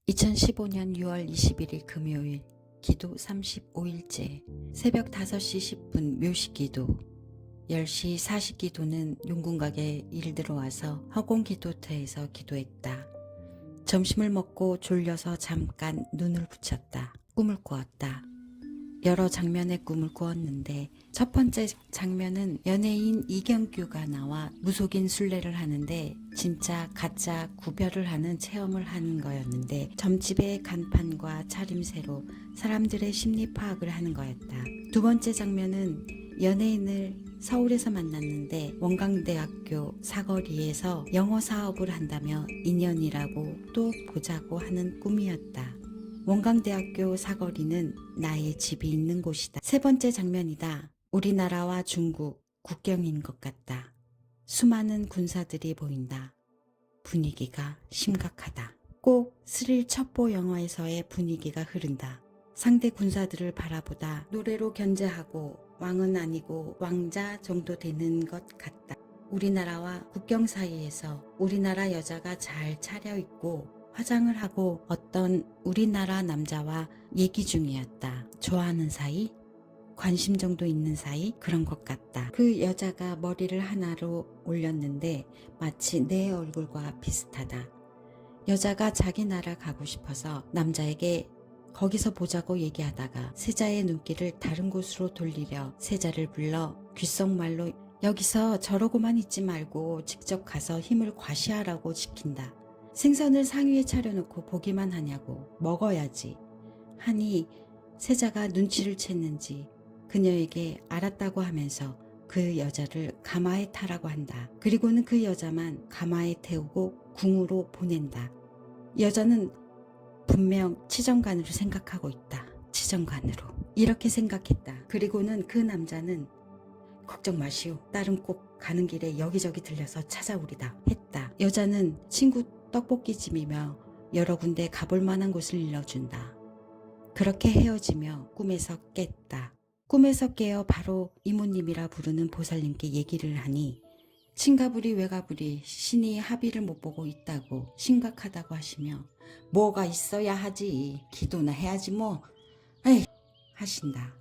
2015년 6월 21일 금요일 기도 35일째 새벽 5시 10분 묘식기도 10시 40기도는 용궁각에 일 들어와서 허공기도터에서 기도했다. 점심을 먹고 졸려서 잠깐 눈을 붙였다. 꿈을 꾸었다. 여러 장면의 꿈을 꾸었는데 첫 번째 장면은 연예인 이경규가 나와 무속인 순례를 하는데 진짜 가짜 구별을 하는 체험을 하는 거였는데 점집의 간판과 차림새로 사람들의 심리 파악을 하는 거였다. 두 번째 장면은 연예인을 서울에서 만났는데 원광대학교 사거리에서 영어 사업을 한다며 인연이라고 또 보자고 하는 꿈이었다. 원광대학교 사거리는 나의 집이 있는 곳이다. 세 번째 장면이다. 우리나라와 중국 국경인 것 같다. 수많은 군사들이 보인다. 분위기가 심각하다. 꼭 스릴 첩보 영화에서의 분위기가 흐른다. 상대 군사들을 바라보다 노래로 견제하고 왕은 아니고 왕자 정도 되는 것 같다. 우리나라와 국경 사이에서 우리나라 여자가 잘 차려입고 화장을 하고 어떤 우리나라 남자와 얘기 중이었다. 좋아하는 사이? 관심 정도 있는 사이? 그런 것 같다. 그 여자가 머리를 하나로 올렸는데 마치 내 얼굴과 비슷하다. 여자가 자기 나라 가고 싶어서 남자에게 거기서 보자고 얘기하다가 세자의 눈길을 다른 곳으로 돌리려 세자를 불러 귓속말로 여기서 저러고만 있지 말고 직접 가서 힘을 과시하라고 시킨다. 생선을 상위에 차려놓고 보기만 하냐고 먹어야지 하니 세자가 눈치를 챘는지 그녀에게 알았다고 하면서 그 여자를 가마에 타라고 한다. 그리고는 그 여자만 가마에 태우고 궁으로 보낸다. 여자는 분명 치정간으로 생각하고 있다. 치정간으로 이렇게 생각했다. 그리고는 그 남자는 걱정 마시오. 딸은 꼭 가는 길에 여기저기 들려서 찾아오리다 했다. 여자는 친구 떡볶이집이며 여러 군데 가볼 만한 곳을 일러준다. 그렇게 헤어지며 꿈에서 깼다. 꿈에서 깨어 바로 이모님이라 부르는 보살님께 얘기를 하니 친가부리 외가부리 신이 합의를 못 보고 있다고 심각하다고 하시며 뭐가 있어야 하지 기도나 해야지 뭐 에이 하신다.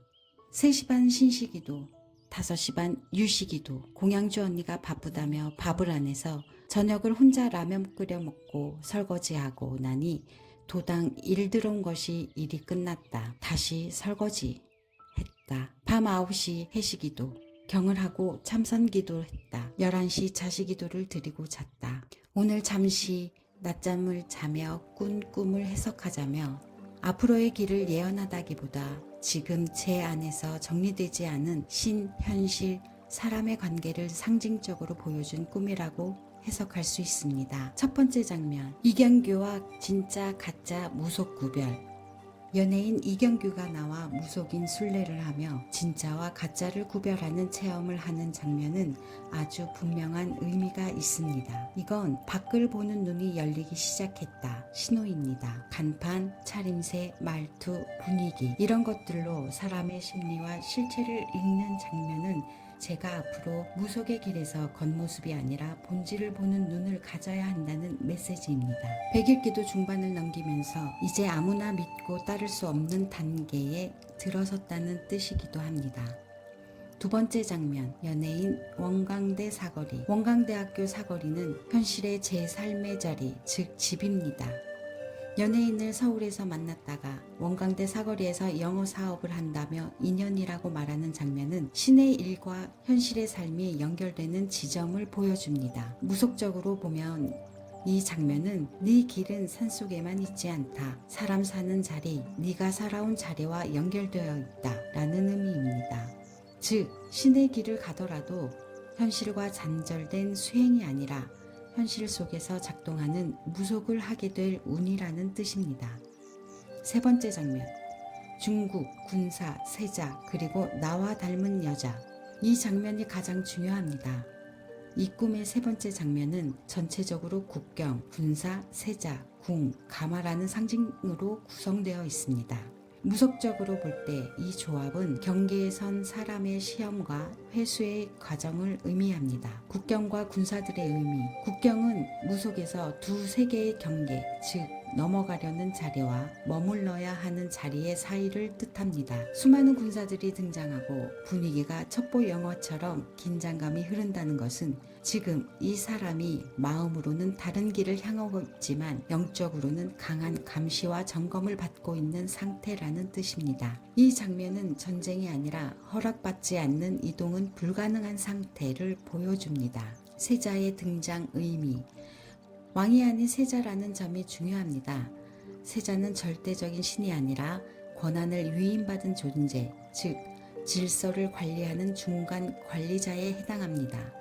3시 반 신시기도 5시 반 유시기도 공양주 언니가 바쁘다며 밥을 안 해서 저녁을 혼자 라면 끓여 먹고 설거지하고 나니 도당 일 들어온 것이 일이 끝났다. 다시 설거지 했다. 밤 9시 해시기도 경을 하고 참선기도 했다. 11시 자시기도를 드리고 잤다. 오늘 잠시 낮잠을 자며 꾼 꿈을 해석하자며 앞으로의 길을 예언하다기보다 지금 제 안에서 정리되지 않은 신, 현실, 사람의 관계를 상징적으로 보여준 꿈이라고 해석할 수 있습니다. 첫 번째 장면, 이경규와 진짜 가짜 무속 구별. 연예인 이경규가 나와 무속인 순례를 하며 진짜와 가짜를 구별하는 체험을 하는 장면은 아주 분명한 의미가 있습니다. 이건 밖을 보는 눈이 열리기 시작했다. 신호입니다. 간판, 차림새, 말투, 분위기 이런 것들로 사람의 심리와 실체를 읽는 장면은 제가 앞으로 무속의 길에서 겉모습이 아니라 본질을 보는 눈을 가져야 한다는 메시지입니다. 100일기도 중반을 넘기면서 이제 아무나 믿고 따를 수 없는 단계에 들어섰다는 뜻이기도 합니다. 두 번째 장면, 연예인 원광대 사거리. 원광대학교 사거리는 현실의 제 삶의 자리, 즉 집입니다. 연예인을 서울에서 만났다가 원광대 사거리에서 영어 사업을 한다며 인연이라고 말하는 장면은 신의 일과 현실의 삶이 연결되는 지점을 보여줍니다. 무속적으로 보면 이 장면은 네 길은 산속에만 있지 않다. 사람 사는 자리, 네가 살아온 자리와 연결되어 있다 라는 의미입니다. 즉 신의 길을 가더라도 현실과 단절된 수행이 아니라 현실 속에서 작동하는 무속을 하게 될 운이라는 뜻입니다. 세 번째 장면, 중국, 군사, 세자, 그리고 나와 닮은 여자. 이 장면이 가장 중요합니다. 이 꿈의 세 번째 장면은 전체적으로 국경, 군사, 세자, 궁, 가마라는 상징으로 구성되어 있습니다. 무속적으로 볼 때 이 조합은 경계에 선 사람의 시험과 회수의 과정을 의미합니다. 국경과 군사들의 의미. 국경은 무속에서 두 세계의 경계, 즉 넘어가려는 자리와 머물러야 하는 자리의 사이를 뜻합니다. 수많은 군사들이 등장하고 분위기가 첩보 영화처럼 긴장감이 흐른다는 것은 지금 이 사람이 마음으로는 다른 길을 향하고 있지만 영적으로는 강한 감시와 점검을 받고 있는 상태라는 뜻입니다. 이 장면은 전쟁이 아니라 허락받지 않는 이동은 불가능한 상태를 보여줍니다. 세자의 등장 의미. 왕이 아닌 세자라는 점이 중요합니다. 세자는 절대적인 신이 아니라 권한을 위임받은 존재, 즉 질서를 관리하는 중간 관리자에 해당합니다.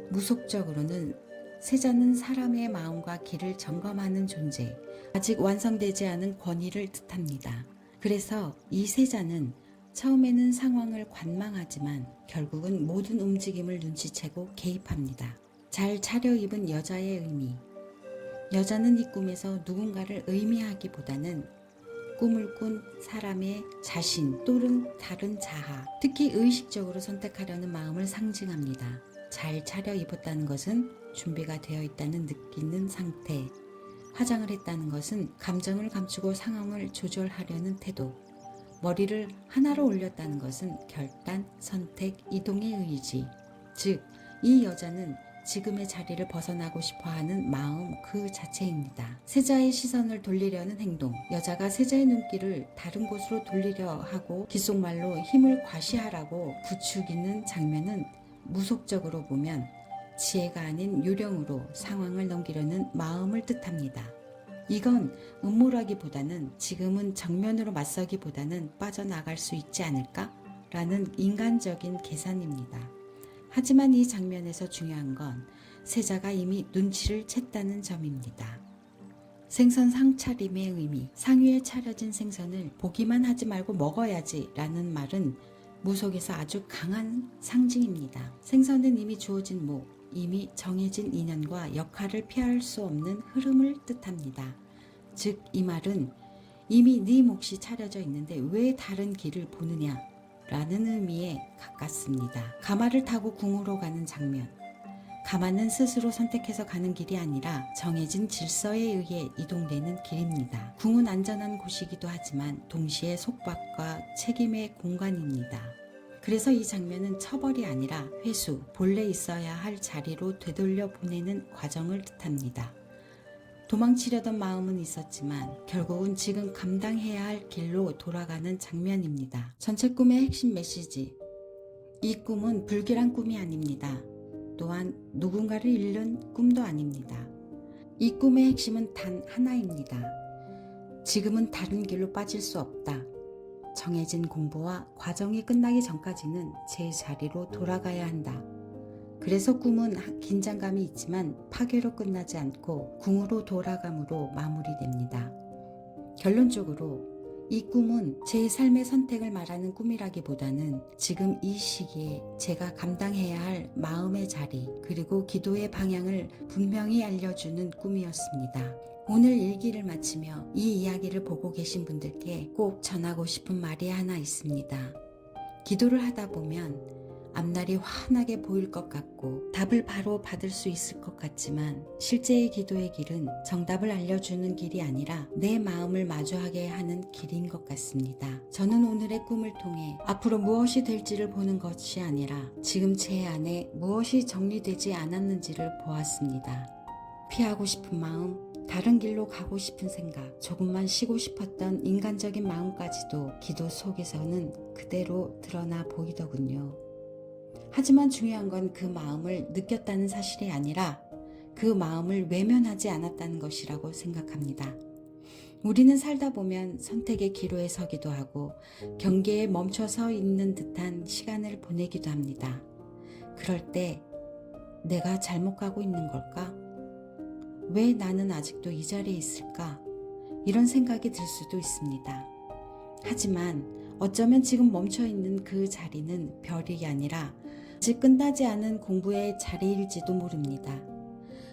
무속적으로는 세자는 사람의 마음과 길을 점검하는 존재, 아직 완성되지 않은 권위를 뜻합니다. 그래서 이 세자는 처음에는 상황을 관망하지만 결국은 모든 움직임을 눈치채고 개입합니다. 잘 차려입은 여자의 의미. 여자는 이 꿈에서 누군가를 의미하기보다는 꿈을 꾼 사람의 자신 또는 다른 자아, 특히 의식적으로 선택하려는 마음을 상징합니다. 잘 차려입었다는 것은 준비가 되어 있다는 느끼는 상태, 화장을 했다는 것은 감정을 감추고 상황을 조절하려는 태도, 머리를 하나로 올렸다는 것은 결단, 선택, 이동의 의지, 즉 이 여자는 지금의 자리를 벗어나고 싶어하는 마음 그 자체입니다. 세자의 시선을 돌리려는 행동, 여자가 세자의 눈길을 다른 곳으로 돌리려 하고 귓속말로 힘을 과시하라고 부추기는 장면은 무속적으로 보면 지혜가 아닌 요령으로 상황을 넘기려는 마음을 뜻합니다. 이건 음모라기보다는 지금은 정면으로 맞서기보다는 빠져나갈 수 있지 않을까? 라는 인간적인 계산입니다. 하지만 이 장면에서 중요한 건 세자가 이미 눈치를 챘다는 점입니다. 생선 상차림의 의미, 상위에 차려진 생선을 보기만 하지 말고 먹어야지 라는 말은 무속에서 아주 강한 상징입니다. 생선은 이미 주어진 목, 이미 정해진 인연과 역할을 피할 수 없는 흐름을 뜻합니다. 즉 이 말은 이미 네 몫이 차려져 있는데 왜 다른 길을 보느냐 라는 의미에 가깝습니다. 가마를 타고 궁으로 가는 장면. 가마는 스스로 선택해서 가는 길이 아니라 정해진 질서에 의해 이동되는 길입니다. 궁은 안전한 곳이기도 하지만 동시에 속박과 책임의 공간입니다. 그래서 이 장면은 처벌이 아니라 회수, 본래 있어야 할 자리로 되돌려 보내는 과정을 뜻합니다. 도망치려던 마음은 있었지만 결국은 지금 감당해야 할 길로 돌아가는 장면입니다. 전체 꿈의 핵심 메시지. 이 꿈은 불길한 꿈이 아닙니다. 또한 누군가를 잃는 꿈도 아닙니다. 이 꿈의 핵심은 단 하나입니다. 지금은 다른 길로 빠질 수 없다. 정해진 공부와 과정이 끝나기 전까지는 제 자리로 돌아가야 한다. 그래서 꿈은 긴장감이 있지만 파괴로 끝나지 않고 궁으로 돌아감으로 마무리됩니다. 결론적으로 이 꿈은 제 삶의 선택을 말하는 꿈이라기보다는 지금 이 시기에 제가 감당해야 할 마음의 자리 그리고 기도의 방향을 분명히 알려주는 꿈이었습니다. 오늘 일기를 마치며 이 이야기를 보고 계신 분들께 꼭 전하고 싶은 말이 하나 있습니다. 기도를 하다 보면 앞날이 환하게 보일 것 같고 답을 바로 받을 수 있을 것 같지만 실제의 기도의 길은 정답을 알려주는 길이 아니라 내 마음을 마주하게 하는 길인 것 같습니다. 저는 오늘의 꿈을 통해 앞으로 무엇이 될지를 보는 것이 아니라 지금 제 안에 무엇이 정리되지 않았는지를 보았습니다. 피하고 싶은 마음, 다른 길로 가고 싶은 생각, 조금만 쉬고 싶었던 인간적인 마음까지도 기도 속에서는 그대로 드러나 보이더군요. 하지만 중요한 건 그 마음을 느꼈다는 사실이 아니라 그 마음을 외면하지 않았다는 것이라고 생각합니다. 우리는 살다 보면 선택의 기로에 서기도 하고 경계에 멈춰서 있는 듯한 시간을 보내기도 합니다. 그럴 때 내가 잘못 가고 있는 걸까? 왜 나는 아직도 이 자리에 있을까? 이런 생각이 들 수도 있습니다. 하지만 어쩌면 지금 멈춰있는 그 자리는 별이 아니라 아직 끝나지 않은 공부의 자리일지도 모릅니다.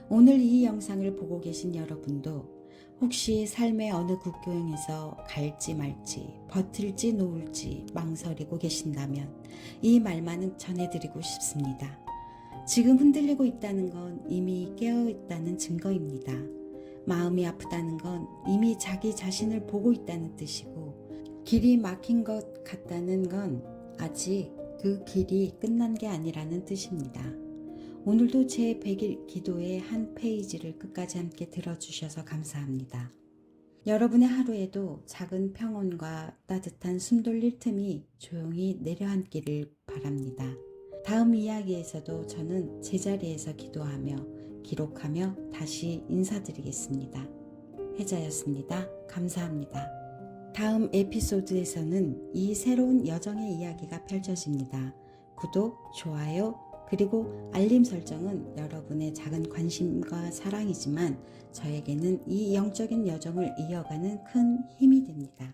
오늘 이 영상을 보고 계신 여러분도 혹시 삶의 어느 국교형에서 갈지 말지, 버틸지 놓을지 망설이고 계신다면 이 말만은 전해드리고 싶습니다. 지금 흔들리고 있다는 건 이미 깨어있다는 증거입니다. 마음이 아프다는 건 이미 자기 자신을 보고 있다는 뜻이고, 길이 막힌 것 같다는 건 아직 그 길이 끝난 게 아니라는 뜻입니다. 오늘도 제 100일 기도의 한 페이지를 끝까지 함께 들어주셔서 감사합니다. 여러분의 하루에도 작은 평온과 따뜻한 숨 돌릴 틈이 조용히 내려앉기를 바랍니다. 다음 이야기에서도 저는 제자리에서 기도하며 기록하며 다시 인사드리겠습니다. 혜자였습니다. 감사합니다. 다음 에피소드에서는 이 새로운 여정의 이야기가 펼쳐집니다. 구독, 좋아요, 그리고 알림 설정은 여러분의 작은 관심과 사랑이지만 저에게는 이 영적인 여정을 이어가는 큰 힘이 됩니다.